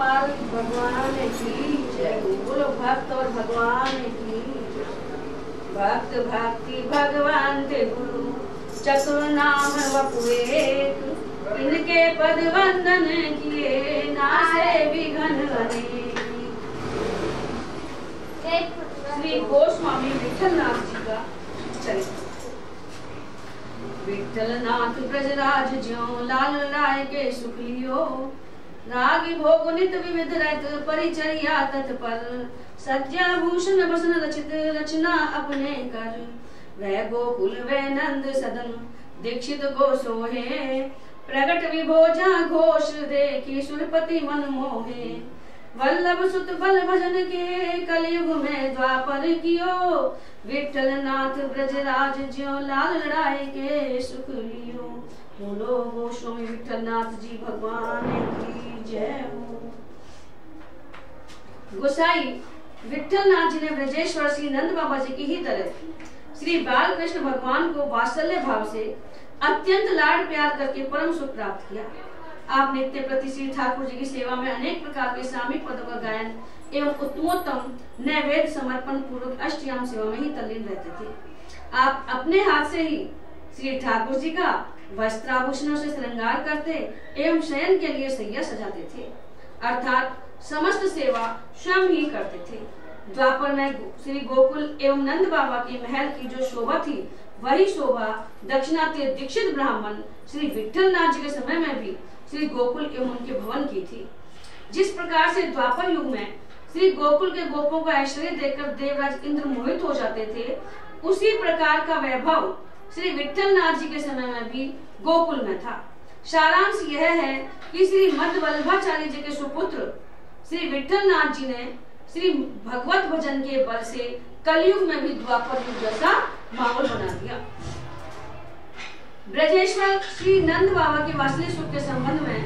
माल भगवान की जय, बोलो भक्त और भगवान की जय। भक्त भक्ति भगवान ते गुरु, चतुर नाम वपुएक, इनके पद वंदन किए, नासे विघ्न अनेक। श्री गोस्वामी विठलनाथ जी का चरित्र। विठलनाथ ब्रजराज ज्यों लाल राय के सुख लियो, रागी भोग नित विविध रत परिचर्या तत्पर, सज्जा भूषण बसन रचित रचना अपने कर, वह गोकुल वे नंद सदन दीक्षित गो सोहे, प्रगट विभोजा घोष देखी सुरपति मन मोहे, वल्लभ सुत बल भजन के कलयुग में द्वापर कियो, विठलनाथ ब्रजराज ज्यों लाल राय के सुख लियो। बोलो गोस्वामी विठलनाथ जी भगवान की जय हो। गोसाई विठलनाथ जी ने ब्रजेश्वर श्री नंद बाबा जी की ही तरह श्री बाल कृष्ण भगवान को वात्सल्य भाव से अत्यंत लाड प्यार करके परम सुख प्राप्त किया। आप नित्य प्रति श्री ठाकुर जी की सेवा में अनेक प्रकार के सामिक पदों का गायन एवं उत्तमोत्तम नैवेद्य समर्पण पूर्वक अष्टयाम सेवा में ही तल्लीन रहते थे। आप अपने हाथ से ही श्री ठाकुर जी का वस्त्राभूषणों से श्रृंगार करते एवं शयन के लिए सैया सजाते थे, अर्थात समस्त सेवा स्वयं ही करते थे। द्वापर में श्री गोकुल एवं नंद बाबा के महल की जो शोभा थी, वही शोभा दक्षिणात्य दीक्षित ब्राह्मण श्री विठलनाथ जी के समय में भी श्री गोकुल एवं उनके भवन की थी। जिस प्रकार से द्वापर युग में श्री गोकुल के गोपों का ऐश्वर्य देखकर देवराज इंद्र मोहित हो जाते थे, उसी प्रकार का वैभव श्री विठलनाथ जी के समय में भी गोकुल में था। सारांश यह है कि श्री मध्य वल्लभाचार्य जी के सुपुत्र श्री विठलनाथ जी ने श्री भगवत भजन के बल से कलयुग में भी द्वापर युग जैसा माहौल बना दिया। ब्रजेश्वर श्री नंद बाबा के वात्सल्य सुख के संबंध में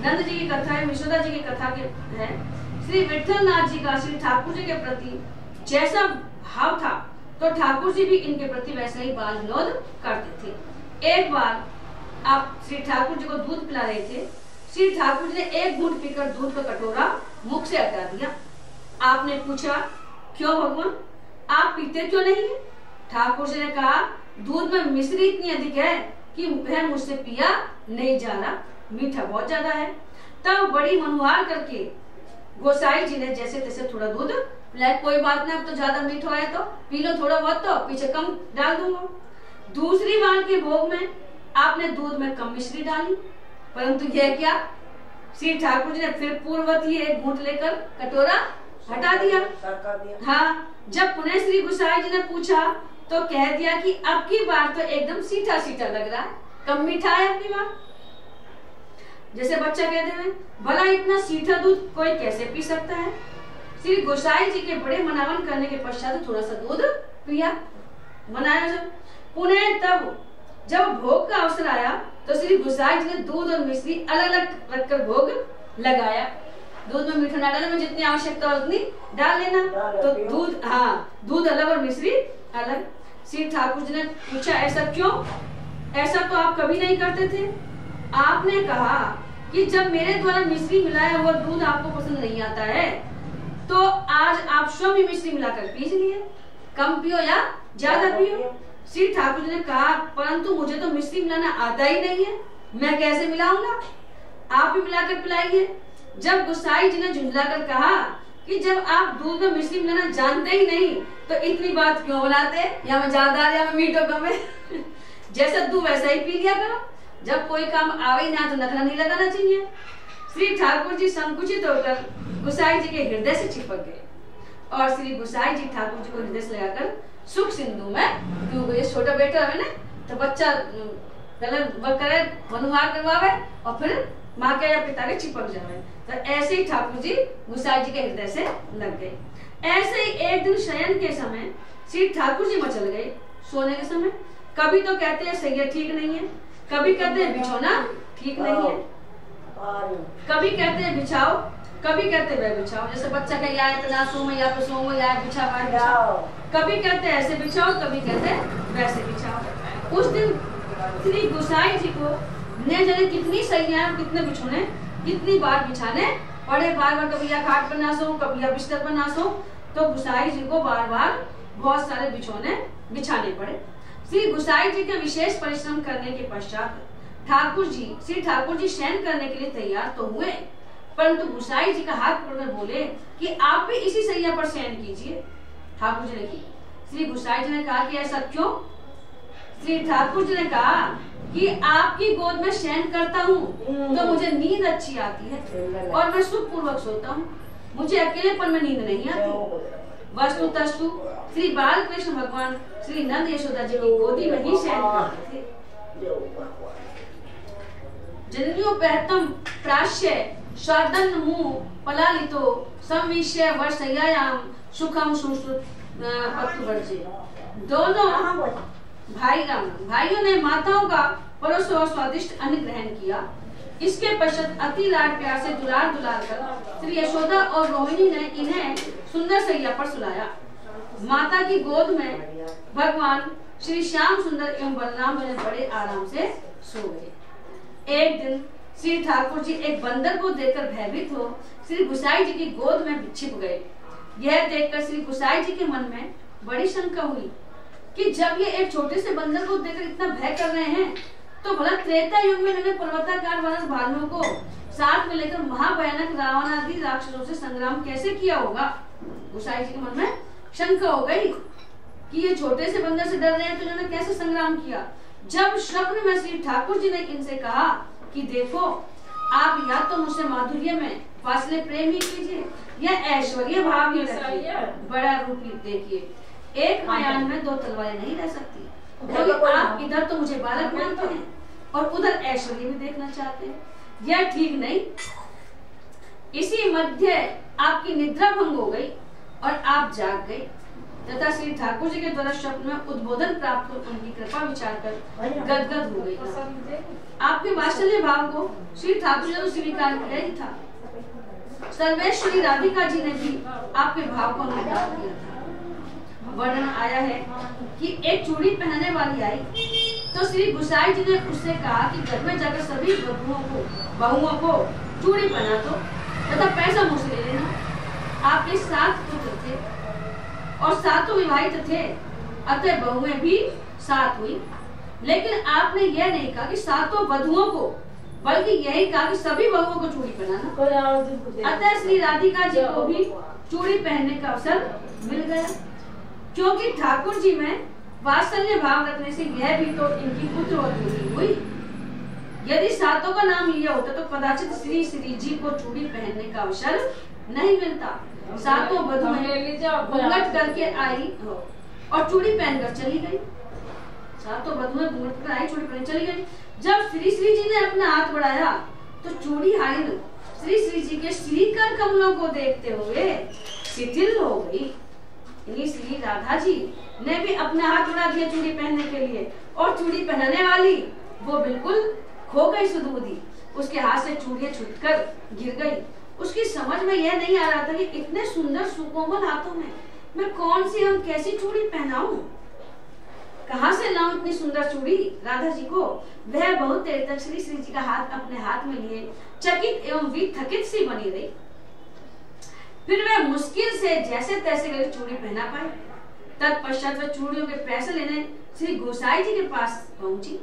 नंद जी की कथा है, यशोदा जी की कथा के है। श्री विठलनाथ जी का श्री ठाकुर जी के प्रति जैसा भाव था, तो ठाकुर जी भी इनके प्रति वैसा ही बाल विनोद करते थे। एक बार आप श्री ठाकुर जी को दूध पिला रहे थे। श्री ठाकुर जी ने एक घूंट पीकर दूध का कटोरा मुख से हटा दिया। आपने पूछा, क्यों भगवान, आप पीते क्यों नहीं है? ठाकुर जी ने कहा, दूध में मिश्री इतनी अधिक है कि वह मुझसे पिया नहीं जा रहा, मीठा बहुत ज्यादा है। तब बड़ी मनुहार करके गोसाई जी ने जैसे तैसे थोड़ा दूध पिलाया। कोई बात नहीं, अब तो ज्यादा मीठा है तो पी लो थोड़ा बहुत, तो पीछे कम डाल दूंगा। दूसरी बार के भोग में आपने दूध में कम मिश्री डाली, परंतु यह क्या, श्री ठाकुर जी ने फिर पूर्ववती एक घूंट लेकर कटोरा हटा दिया। हाँ, जब पुनः श्री गोसाई जी ने पूछा तो कह दिया कि अब की बार तो एकदम सीठा सीठा लग रहा है, कम मीठा है अब की बार। जैसे बच्चा कहते हैं, भला इतना सीठा दूध कोई कैसे पी सकता है। श्री गोसाई जी के बड़े मनावन करने के पश्चात थोड़ा सा दूध पिया, मनाया। जब पुनः तब जब भोग का अवसर आया तो श्री गोसाई जी ने दूध और मिश्री अलग अलग रखकर भोग लगाया। दूध में मीठा ना डालना, में जितनी आवश्यकता हो उतनी डाल लेना। तो दूध, हाँ, दूध अलग और मिश्री अलग। श्री ठाकुर जी ने पूछा, ऐसा क्यों? ऐसा तो आप कभी नहीं करते थे। आपने कहा कि जब मेरे द्वारा मिश्री मिलाया हुआ दूध आपको पसंद नहीं आता है, तो आज आप स्वयं ही मिश्री मिलाकर पी लिए, कम पियो या ज्यादा पियो। श्री ठाकुर जी ने कहा, परंतु मुझे तो मिश्री मिलाना आता ही नहीं है, मैं कैसे मिलाऊंगा, आप ही मिलाकर पिलाइए। जब गोसाई जी ने झुंझलाकर कहा कि जब आप दूध में मिश्री मिलाना जानते ही नहीं तो इतनी बात क्यों बनाते, या में ज्यादा या में मीठो कम है। जैसा दूध वैसा ही पी लिया करो, जब कोई काम आवे ना तो नखरा नहीं लगाना चाहिए। श्री ठाकुर जी संकुचित होकर गोसाई जी के हृदय से चिपक गए और श्री गोसाई जी ठाकुर जी को हृदय से लगाकर सुख सिंधु में डूब गए। छोटा बेटा है ना, तो बच्चा पहले करे मनुहार करवावे और फिर माँ के या पिता के चिपक जावे, तो ऐसे ही ठाकुर जी गोसाई जी के हृदय से लग गए। ऐसे ही एक दिन शयन के समय श्री ठाकुर जी मचल गए। सोने के समय कभी तो कहते हैं सैया ठीक नहीं है, कभी कहते हैं बिछौना ठीक नहीं है, कभी कहते हैं बिछाओ, कभी कहते वह बिछाओ। जैसे बच्चा का या इतना सोमो या तो सोमो या बिछा बिछाओ, कभी कहते ऐसे बिछाओ, कभी कहते वैसे बिछाओ। उस दिन श्री गोसाई जी को न जाने कितनी सैया कितने बिछौने कितनी बार बिछाने पड़े बार बार, कभी या खाट पर ना सो, कभी या बिस्तर पर ना सो, तो गुसाई जी को बार बार बहुत सारे बिछौने बिछाने पड़े। श्री गुसाई जी के विशेष परिश्रम करने के पश्चात श्री ठाकुर जी शयन करने के लिए तैयार तो हुए, परंतु गुसाई जी का हाथ पकड़कर बोले कि आप भी इसी सैया पर शयन कीजिए। ठाकुर जी ने की। श्री गुसाई जी ने कहा कि ऐसा क्यों? श्री ठाकुर जी ने कहा कि आपकी गोद में शयन करता हूँ तो मुझे नींद अच्छी आती है और मैं सुख पूर्वक सोता हूँ, मुझे अकेलेपन में नींद नहीं आती। वस्तुतस्तु श्री बाल कृष्ण भगवान श्री नंद यशोदा जी की गोदी में ही शयन करते थे। जनन्योपहतम प्राश्य स्वादन मुंह पलालितो संविषय वर्षयायाम सुखम सुश्रुत पत्तुवर्जे। दोनों भाइयों ने माताओं का परोसा और स्वादिष्ट अन्न ग्रहण किया। इसके पश्चात अति लाड प्यार से दुलार कर श्री यशोदा और रोहिणी ने इन्हें सुंदर सैया पर सुलाया। माता की गोद में भगवान श्री श्याम सुंदर एवं बलराम जी बड़े आराम से सो गए। एक दिन श्री ठाकुर जी एक बंदर को देखकर भयभीत हो श्री गुसाई जी की गोद में छिप गए। यह देखकर श्री गुसाई जी के मन में बड़ी शंका हुई कि जब ये एक छोटे से बंदर को देखकर इतना भय कर रहे हैं, तो भला त्रेता युग में इन्होंने पर्वताकार वानर भालुओं को साथ में लेकर महाभयानक रावण आदि राक्षसों से संग्राम कैसे किया होगा। गुसाई जी के मन में शंका हो गई कि ये छोटे से बंदर से डर रहे हैं तो इन्होंने कैसे संग्राम किया। जब स्वप्न में श्री ठाकुर जी ने इनसे कहा कि देखो, आप या तो मुझसे माधुर्य में फासले प्रेम ही कीजिए या ऐश्वर्य भाव में रखिए। बड़ा रूप देखिए, एक मयान में दो तलवारें नहीं रह सकती, क्योंकि आप इधर तो मुझे बालक मानते हैं और उधर ऐश्वर्य भी देखना चाहते हैं, यह ठीक नहीं। इसी मध्य आपकी निद्रा भंग हो गई और आप जाग गए तथा श्री ठाकुर जी के द्वारा स्वप्न में उद्बोधन प्राप्त हो उनकी कृपा विचार कर गदगद हो गई। आपके वात्सल्य भाव को श्री ठाकुर जी ने स्वीकार किया ही था। सर्वेश्वरी राधिका जी ने भी आपके भाव को अंगीकार किया था। वर्णन आया है कि एक चूड़ी पहनने वाली आई तो श्री गुसाई जी ने उससे कहा कि घर में जाकर सभी बहुओं को चूड़ी पहना दो तथा पैसा मुझसे ले लेना। आपके 7 पुत्र थे और 7 विवाहित थे, अतः बहुएं भी 7 हुई। लेकिन आपने यह नहीं कहा कि 7 वधुओं को, बल्कि यही कहा कि सभी बहुओं को चूड़ी पहनाना। अतः श्री राधिका जी को भी चूड़ी पहनने का अवसर मिल गया, क्योंकि ठाकुर जी में वात्सल्य भाव रखने से यह भी तो इनकी पुत्रवधू हुई। यदि 7 का नाम लिया होता तो कदाचित श्री जी को चूड़ी पहनने का अवसर नहीं मिलता। 7 वधुएं घूंघट करके आई और चूड़ी पहनकर चली गई। 7 वधुएं घूंघट कर आई, चूड़ी पहन चली गई। जब श्री जी ने अपना हाथ बढ़ाया तो चूड़ी हारिन श्री जी के श्रीकर कमलों को देखते हुए शिथिल हो गई। श्री राधा जी ने भी अपना हाथ बढ़ा दिया चूड़ी पहनने के लिए, और चूड़ी पहनाने वाली वो बिल्कुल खो गई सुदबुदी। उसके हाथ से चूड़ियां छूटकर गिर गई। उसकी समझ में यह नहीं आ रहा था कि इतने सुंदर सुकोमल हाथों में मैं कौन सी कैसी चूड़ी पहनाऊं, कहां से लाऊं इतनी सुंदर चूड़ी राधा जी को। वह बहुत देर तक श्री जी का हाथ अपने हाथ में लिए चकित एवं विथकित सी बनी रही। फिर वह मुश्किल से जैसे तैसे करके चूड़ी पहना पाई। तत्पश्चात वह चूड़ियों के पैसे लेने श्री गोसाई जी के पास पहुंची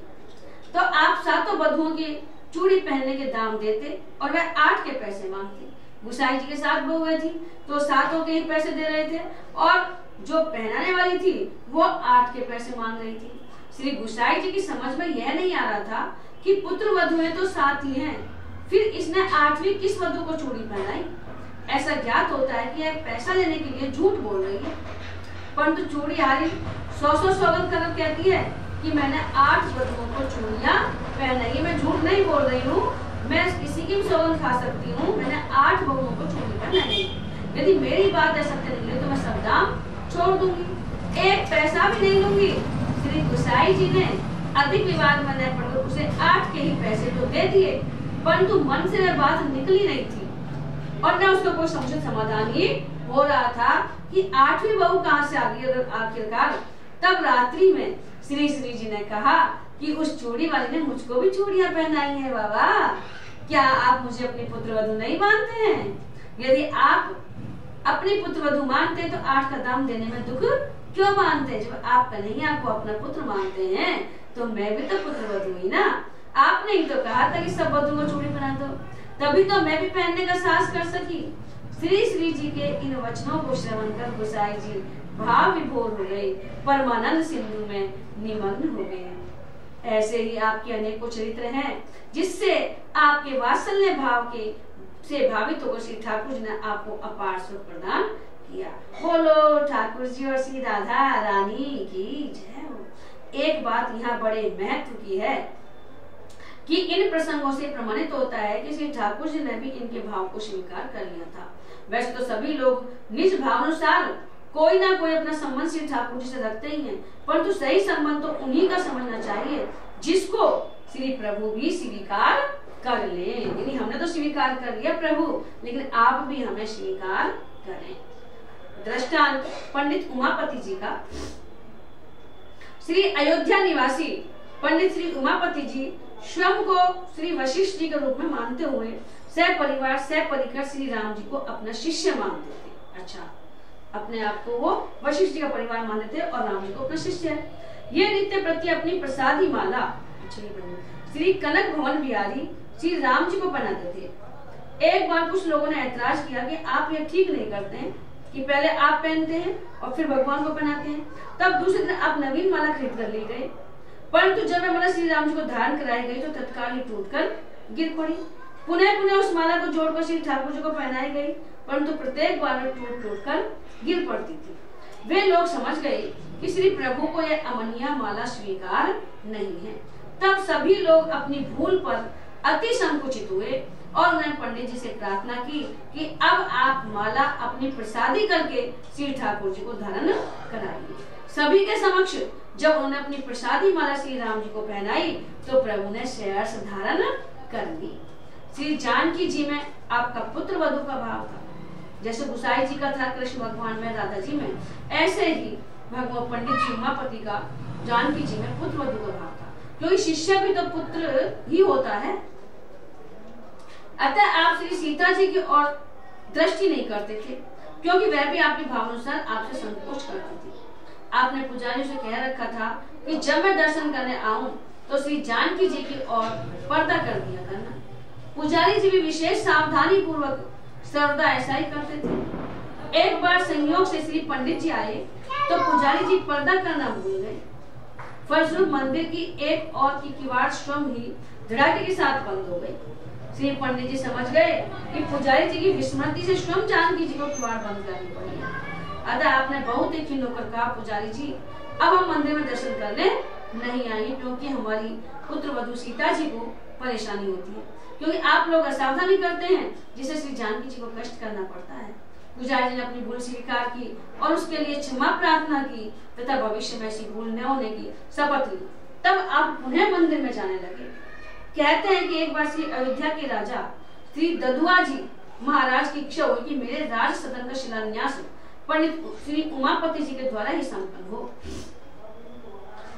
तो आप 7 वधुओं की चूड़ी पहनने के दाम देते और वह 8 के पैसे मांगते। गोसाई जी के 7 बहुएं थी तो 7 के ही पैसे दे रहे थे, और जो पहनाने वाली थी वो 8 के पैसे मांग रही थी। श्री गोसाई जी की समझ में यह नहीं आ रहा था कि पुत्र वधुएं तो 7 ही हैं, फिर इसने 8वीं किस वधु को चूड़ी पहनाई। ऐसा ज्ञात होता है कि यह पैसा लेने के लिए झूठ बोल रही है, परंतु चूड़ी हारी 100 सौगंध कर कहती है कि मैंने 8 वधुओं को चूड़ियां पहनाई। मैं झूठ नहीं बोल रही हूँ, मैं किसी की भी सौगंध खा सकती हूँ। मैंने 8 बहुओं को चूड़ी पहनाई। यदि मेरी बात सत्य निकले तो मैं सब दाम छोड़ दूंगी, एक पैसा भी नहीं लूंगी। श्री गोसाई जी ने अधिक विवाद में न पड़कर उसे 8 के ही पैसे तो दे दिए, परंतु मन से वह बात निकली नहीं थी और न उसका कोई समुचित समाधान ही हो रहा था कि 8वीं बहू कहाँ से आ गई। आखिरकार तब रात्रि में श्री जी ने कहा कि उस चूड़ी वाली ने मुझको भी चूड़ियां पहनाई है बाबा, क्या आप मुझे अपनी पुत्रवधू नहीं मानते हैं? यदि आप अपनी पुत्रवधू मानते हैं तो 8 का दाम देने में दुख क्यों मानते हैं? जब आप कन्हैया को अपना पुत्र मानते हैं तो मैं भी तो पुत्रवधू ही ना। आपने ही तो कहा था कि सब वधू को चूड़ी पहना दो, तभी तो मैं भी पहनने का साहस कर सकी। श्री जी के इन वचनों को श्रवण कर गोसाई जी भाव विभोर हो गए, परमानंद सिंधु में निमग्न हो गए। ऐसे ही आपके अनेकों चरित्र हैं जिससे आपके वात्सल्य भाव के से भावित होकर श्री ठाकुर जी ने आपको अपार सुख प्रदान किया। बोलो ठाकुर जी और श्री राधा रानी की जय हो। एक बात यहाँ बड़े महत्व की है कि इन प्रसंगों से प्रमाणित होता है कि श्री ठाकुर जी ने भी इनके भाव को स्वीकार कर लिया था। वैसे तो सभी लोग निज भावानुसार कोई ना कोई अपना संबंध श्री ठाकुर जी से रखते ही हैं, परंतु सही संबंध तो उन्हीं का समझना चाहिए जिसको श्री प्रभु भी स्वीकार कर ले। यानी हमने तो स्वीकार कर लिया प्रभु, लेकिन आप भी हमें स्वीकार करें। दृष्टांत पंडित उमापति जी का। श्री अयोध्या निवासी पंडित श्री उमापति जी स्वयं को श्री वशिष्ठ जी के रूप में मानते हुए सपरिवार सपरिकर श्री राम जी को अपना शिष्य मानते थे। अच्छा, अपने आप को वो वशिष्ठ जी का परिवार मानते थे और राम जी को अपना शिष्य। ये नित्य प्रति अपनी प्रसादी माला श्री कनक भवन बिहारी श्री राम जी को पहनाते थे। एक बार कुछ लोगों ने ऐतराज किया कि आप ये ठीक नहीं करते हैं कि पहले आप पहनते हैं और फिर भगवान को पहनाते हैं। तब दूसरे दिन आप नवीन माला खरीद कर ले गए, परंतु जब मैं माला श्री राम जी को धारण कराई गई तो तत्काल ही टूटकर गिर पड़ी। पुनः उस माला को जोड़कर श्री ठाकुर जी को पहनाई गई, परंतु प्रत्येक बार टूट कर गिर पड़ती थी। वे लोग समझ गए कि श्री प्रभु को यह अमनिया माला स्वीकार नहीं है। तब सभी लोग अपनी भूल पर अति संकुचित हुए और उन्होंने पंडित जी से प्रार्थना की कि अब आप माला अपनी प्रसादी करके श्री ठाकुर जी को धारण कराइए। सभी के समक्ष जब उन्होंने अपनी प्रसादी माला श्री राम जी को पहनाई तो प्रभु ने सहर्ष धारण कर ली। श्री जानकी जी में आपका पुत्र वधु का भाव था, जैसे गुसाई जी का था कृष्ण भगवान में, राधा जी में, ऐसे ही भगवान पंडित जी उमापति का जानकी जी में पुत्र वधु का भाव था, क्योंकि शिष्य भी तो पुत्र ही होता है। अतः आप श्री सीता जी की ओर दृष्टि नहीं करते थे, क्योंकि वह भी आपके भावानुसार आपसे संकोच करती थी। आपने पुजारी से कह रखा था कि जब मैं दर्शन करने आऊं तो श्री जानकी जी की ओर पर्दा कर दिया करना। पुजारी जी भी विशेष सावधानी पूर्वक सर्वदा ऐसा ही करते थे। एक बार संयोग से श्री पंडित जी आए तो पुजारी जी पर्दा करना भूल गए। फलस्वरूप मंदिर की एक और की किवाड़ स्वयं ही धड़ाके के साथ बंद हो गई। श्री पंडित जी समझ गए कि पुजारी जी की विस्मृति से स्वयं जानकी जी को किवाड़ बंद करनी पड़ी। अतः आपने बहुत ही खिन्न होकर कहा, पुजारी जी अब हम मंदिर में दर्शन करने नहीं आएंगे, क्योंकि हमारी पुत्र वधु सीता जी को परेशानी होती है, क्योंकि आप लोग असावधानी करते हैं जिससे श्री जानकी जी को कष्ट करना पड़ता है। पुजारी जी ने अपनी भूल स्वीकार की और उसके लिए क्षमा प्रार्थना की तथा भविष्य में ऐसी भूल न होने की शपथ ली। तब आप पुनः मंदिर में जाने लगे। कहते हैं कि एक बार श्री अयोध्या के राजा श्री ददुआ जी महाराज की इच्छा हुई कि मेरे राज सदन का शिलान्यास पंडित श्री उमापति जी के द्वारा ही संपन्न हो।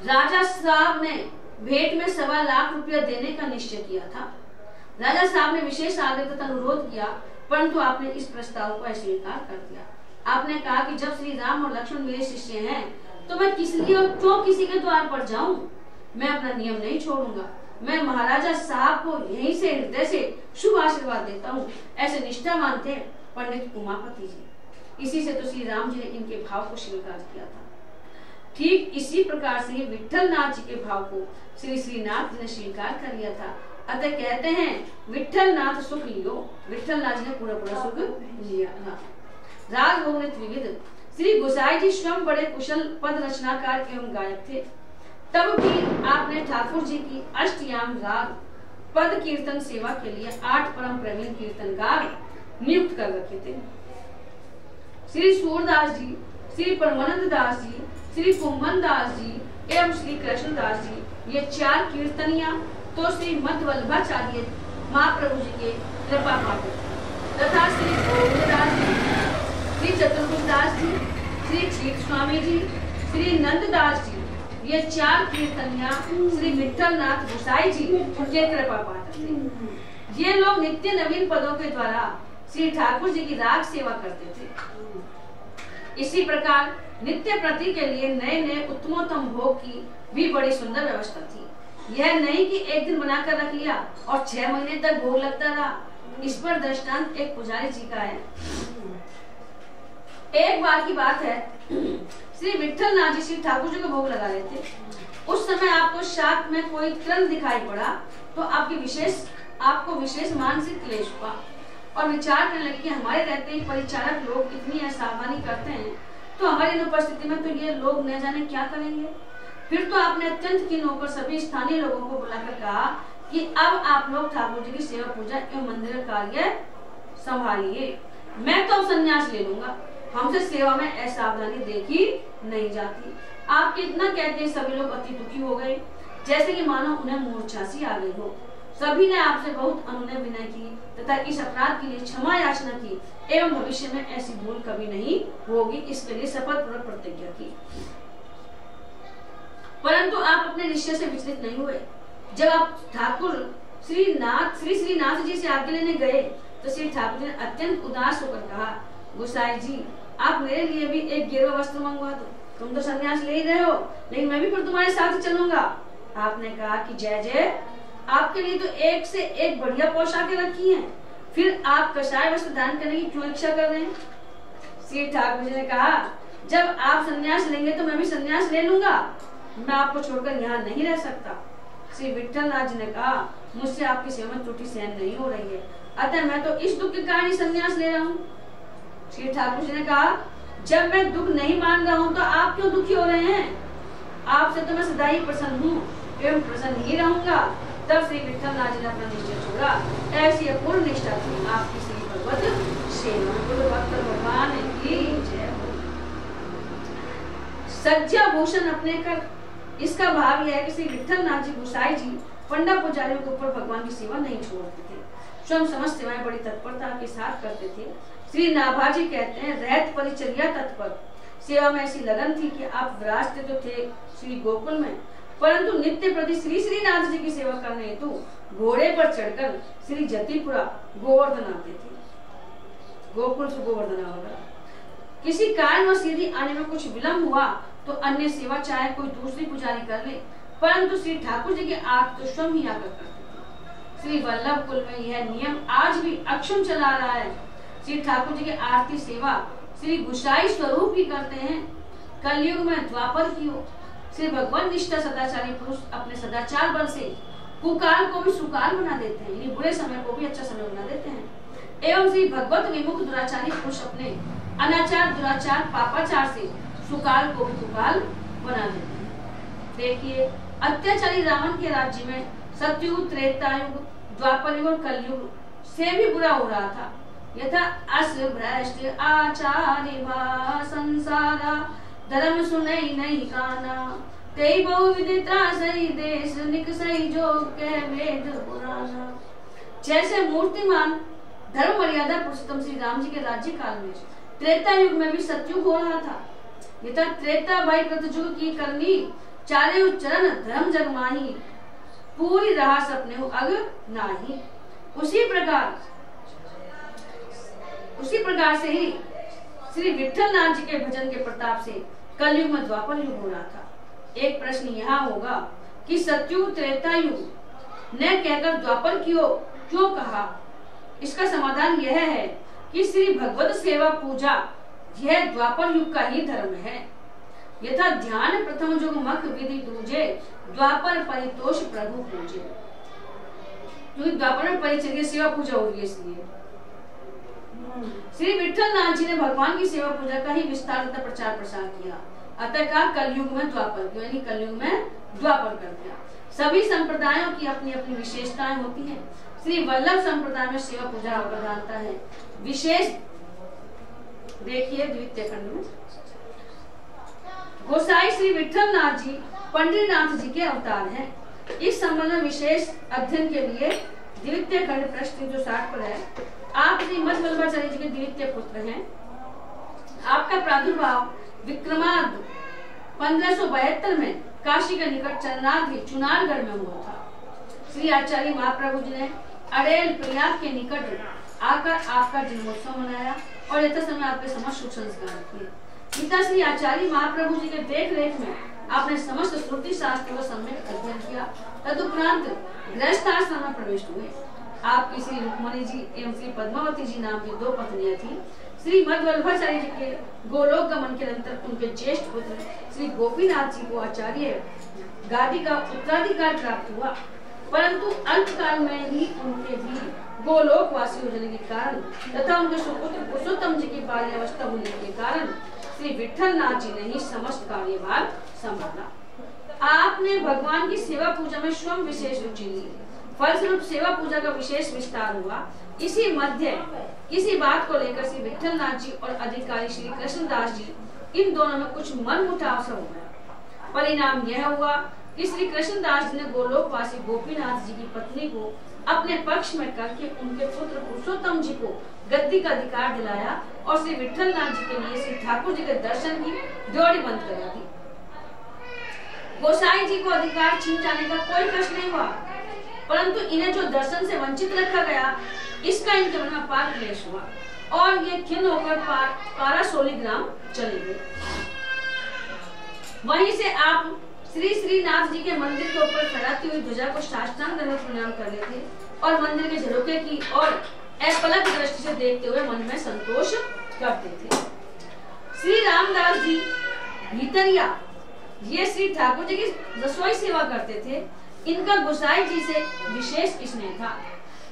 राजा साहब ने भेंट में 1.25 लाख रुपया देने का निश्चय किया था। राजा साहब ने विशेष आग्रह तथा अनुरोध किया, परंतु आपने इस प्रस्ताव को अस्वीकार कर दिया। आपने कहा कि जब श्री राम और लक्ष्मण मेरे शिष्य हैं तो मैं किस लिए और क्यों किसी के द्वार पर जाऊं? मैं अपना नियम नहीं छोड़ूंगा। मैं महाराजा साहब को यहीं से हृदय से शुभ आशीर्वाद देता हूँ। ऐसे निष्ठावान थे पंडित उमापति जी। इसी से तो श्री राम जी ने इनके भाव को स्वीकार किया था। ठीक इसी प्रकार से विठल नाथ जी के भाव को श्री श्रीनाथ जी ने स्वीकार कर लिया था। अतः कहते हैं विठल नाथ सुख लियो। विठल नाथ जी ने पूरा सुख लिया। राग भोग त्रिविध। श्री गोसाई जी स्वयं बड़े कुशल पद रचनाकार एवं गायक थे। तब भी आपने ठाकुर जी की अष्टयाम राग पद कीर्तन सेवा के लिए 8 परम प्रवीण कीर्तनकार नियुक्त कर रखे थे। श्री सूरदास जी, श्री परमानंद दास जी, श्री कुंभन दास जी एवं श्री कृष्णदास जी, ये 4 कीर्तनिया तो श्री मध्य वल्लभाचार्य महाप्रभु जी के कृपा पात्र तथा श्री गोविंददास जी, श्री चतुर्भुज दास जी, श्री क्षीर स्वामी जी, श्री नंददास जी, ये 4 कीर्तनिया श्री विठल नाथ गोसाई जी के कृपा पात्र थे। ये लोग नित्य नवीन पदों के द्वारा श्री ठाकुर जी की राग सेवा करते थे। इसी प्रकार नित्य प्रति के लिए नए नए उत्तमोत्तम भोग की भी बड़ी सुंदर व्यवस्था थी। यह नहीं कि एक दिन बनाकर रख लिया और 6 महीने तक भोग लगता रहा। इस पर दृष्टांत एक पुजारी जी का है। एक बार की बात है, श्री विठल नाथ जी श्री ठाकुर जी को भोग लगा रहे थे। उस समय आपको शाक में कोई क्रम दिखाई पड़ा तो आपको विशेष मानसिक क्लेश हुआ और विचार करने लगे कि हमारे रहते ही परिचारक लोग इतनी असावधानी करते हैं तो हमारी अनुपस्थिति में तो ये लोग न जाने क्या करेंगे। फिर तो आपने अत्यंत खिन्न होकर सभी स्थानीय लोगों को बुलाकर कहा कि अब आप लोग ठाकुर जी की सेवा पूजा एवं मंदिर कार्य संभालिए, मैं तो संन्यास ले लूंगा, हमसे सेवा में असावधानी देखी नहीं जाती। आप कितना कहते हैं, सभी लोग अति दुखी हो गए, जैसे कि मानो उन्हें मूर्छा सी आ गई हो। सभी ने आपसे बहुत अनुनय विनय की तथा इस अपराध के लिए क्षमा याचना की एवं भविष्य में ऐसी भूल कभी नहीं होगी इसके लिए शपथपूर्वक प्रतिज्ञा की। परंतु आप अपने निश्चय से विचलित नहीं हुए। जब आप ठाकुर श्री नाथ जी से आज्ञा लेने गए तो श्री ठाकुर जी ने अत्यंत उदास होकर कहा, गोसाई जी आप मेरे लिए भी एक गेरुआ वस्त्र मंगवा दो, तुम तो संन्यास ले ही रहे हो, लेकिन मैं भी फिर तुम्हारे साथ चलूंगा। आपने कहा कि जय जय, आपके लिए तो एक से एक बढ़िया पोशाकें रखी हैं, फिर आप कसाय वस्त्र दान करने की क्यों इच्छा कर रहे हैं। श्री ठाकुर जी ने कहा, जब आप संन्यास लेंगे तो मैं भी संन्यास ले लूंगा, मैं आपको छोड़कर यहाँ नहीं रह सकता। श्री विठल नाथ जी ने कहा, मुझसे आपकी सेवा में त्रुटि सहन नहीं हो रही है, अतः मैं तो इस दुख के कारण ही संन्यास ले रहा हूँ। श्री ठाकुर जी ने कहा, जब मैं दुख नहीं मान रहा हूँ तो आप क्यों दुखी हो रहे हैं, आपसे तो मैं सदा ही प्रसन्न हूँ एवं प्रसन्न ही रहूंगा। तब श्री विठल नाथ जी ने अपना निश्चय छोड़ा। ऐसी अपूर्ण निष्ठा थी आपकी श्री भगवत सेवा में। भक्त भगवान की जय हो। सज्जा भूषण अपने कर, इसका भाव यह है कि श्री विठल नाथ जी गोसाई जी पंडा पुजारियों के ऊपर भगवान की सेवा नहीं छोड़ते थे, स्वयं समस्त सेवाएं बड़ी तत्परता के साथ करते थे। श्री नाभाजी कहते हैं, रहत परिचर्या तत्पर, सेवा में ऐसी लगन थी कि आप विराजते तो थे श्री गोकुल में, परंतु नित्य प्रति श्री नाथ जी की सेवा करने हेतु घोड़े पर चढ़कर श्री जतिपुरा गोवर्धन आते थे। गोकुल से गोवर्धन होगा। किसी कारणवश यदि आने में कुछ विलंब हुआ तो अन्य सेवा चाहे कोई दूसरी पुजारी कर ले, परंतु श्री ठाकुर जी के आठ तो स्वयं ही आकर करते थे। श्री वल्लभ कुल में यह नियम आज भी अक्षुण्ण चला रहा है। श्री ठाकुर जी की आरती सेवा श्री गुसाई स्वरूप ही करते हैं। कलयुग में द्वापर की हो श्री भगवान निष्ठा सदाचारी पुरुष अपने सदाचार बल से कुकाल को भी सुकाल बना देते हैं, यानी बुरे समय को भी अच्छा समय बना देते हैं। एवं श्री भगवत विमुख दुराचारी पुरुष अपने अनाचार दुराचार पापाचार से सुकाल को भी कुकाल बना देते हैं। देखिए, अत्याचारी रावण के राज्य में सतयुग, त्रेतायुग, द्वापर युग और कलयुग से भी बुरा हो रहा था। यथा अस भ्रष्ट आचार्य संसारा धर्म सुनई नहीं काना, तेई बहु विदिता सही देश निकसई जो कह वेद पुराना। जैसे मूर्तिमान धर्म मर्यादा पुरुषोत्तम श्री राम जी के राज्य काल में त्रेता युग में भी सतयुग हो रहा था। यथा त्रेता भाई कृतयुग की करनी चारे चरण धर्म जगमाही, पूरी रहा सपने हो अग नाही। उसी प्रकार से ही श्री विठल नाथ जी के भजन के प्रताप से कलयुग में द्वापर युग हो रहा था। एक प्रश्न यहाँ होगा कि सतयुग त्रेता युग ने कहकर द्वापर क्यों कहा। इसका समाधान यह है कि श्री भगवत सेवा पूजा यह द्वापर युग का ही धर्म है। यथा ध्यान प्रथम जुग मख विधि दूजे, द्वापर परितोष प्रभु पूजे। क्योंकि द्वापर में परिचर्या सेवा पूजा हो रही है, इसलिए श्री विठल नाथ जी ने भगवान की सेवा पूजा का ही विस्तार तथा प्रचार प्रसार किया। अतः कहा कलयुग में द्वापर, यानी कलयुग में द्वापर कर दिया। सभी संप्रदायों की अपनी अपनी विशेषताएं होती हैं। श्री वल्लभ संप्रदाय में सेवा पूजा प्रधानता है। विशेष देखिए द्वितीय खंड में गोसाई श्री विठल नाथ जी पंडित नाथ जी के अवतार हैं। इस संबंध में विशेष अध्ययन के लिए द्वितीय खंड पृष्ठ 360 पर है। आप श्री मध्य वल्लभाचार्य जी के द्वितीय पुत्र हैं। आपका प्रादुर्भाव विक्रमाद्ध 1572 में काशी के निकट चरनाद्रि चुनारगढ़ में हुआ था। श्री आचार्य महाप्रभु जी ने अड़ेल प्रयाग के निकट आकर आपका जन्मोत्सव मनाया और यथा समय आपके समस्त शुभ संस्कार किए। पिता श्री आचार्य महाप्रभु जी के देख रेख में आपने समस्त श्रुति शास्त्र को सम्यक अध्ययन किया। तदुपरांत गृहस्थ आश्रम में प्रवेश हुए। आपकी श्री रुक्मणी जी एवं श्री पद्मावती जी नाम की 2 पत्नियां थी। श्री मध्वल्लभाचार्य जी के गोलोक गमन के अंतर उनके ज्येष्ठ पुत्र श्री गोपीनाथ जी को आचार्य गादी का उत्तराधिकार प्राप्त हुआ, परंतु अल्पकाल में ही उनके भी गोलोकवासी हो जाने के कारण तथा उनके सुपुत्र पुरुषोत्तम जी की बाल्यावस्था होने के कारण श्री विठलनाथ जी ने ही समस्त कार्यभार संभाला। आपने भगवान की सेवा पूजा में स्वयं विशेष रुचि ली। फलस्वरूप सेवा पूजा का विशेष विस्तार हुआ। इसी मध्य किसी बात को लेकर श्री विठलनाथ जी और अधिकारी श्री कृष्णदास जी इन दोनों में कुछ मनमुटाव सा हो गया। परिणाम यह हुआ कि श्री कृष्णदास जी ने गोलोकवासी गोपीनाथ जी की पत्नी को अपने पक्ष में करके उनके पुत्र पुरुषोत्तम जी को गद्दी का अधिकार दिलाया और श्री विठलनाथ जी के लिए श्री ठाकुर जी के दर्शन की ड्योढ़ी बंद करा दी। गोसाई जी को अधिकार छीन जाने का कोई कष्ट नहीं हुआ, परंतु इन्हें जो दर्शन से वंचित रखा गया इसका इनके मन में अपार क्लेश हुआ और ये खिन्न होकर पारासोली ग्राम चले गए। वहीं से आप श्री श्रीनाथ जी के मंदिर के ऊपर फहराती हुई ध्वजा को साष्टांग दंडवत प्रणाम कर लेते और मंदिर के झरोखे की और अपलक दृष्टि से देखते हुए मन में संतोष करते थे। श्री रामदास जी भीतरिया ये श्री ठाकुर जी की रसोई सेवा करते थे। इनका गोसाई जी से विशेष स्नेह था,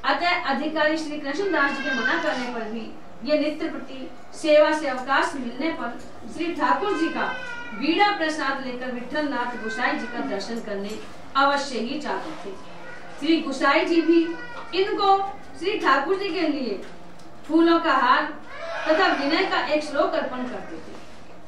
अतः अधिकारी श्री कृष्णदास जी के मना करने पर भी ये नित्य प्रति सेवा से अवकाश मिलने पर श्री ठाकुर जी का बीड़ा प्रसाद लेकर विठलनाथ गोसाई जी का दर्शन करने अवश्य ही चाहते थे। श्री गोसाई जी भी इनको श्री ठाकुर जी के लिए फूलों का हार तथा विनय का एक श्लोक अर्पण करते थे।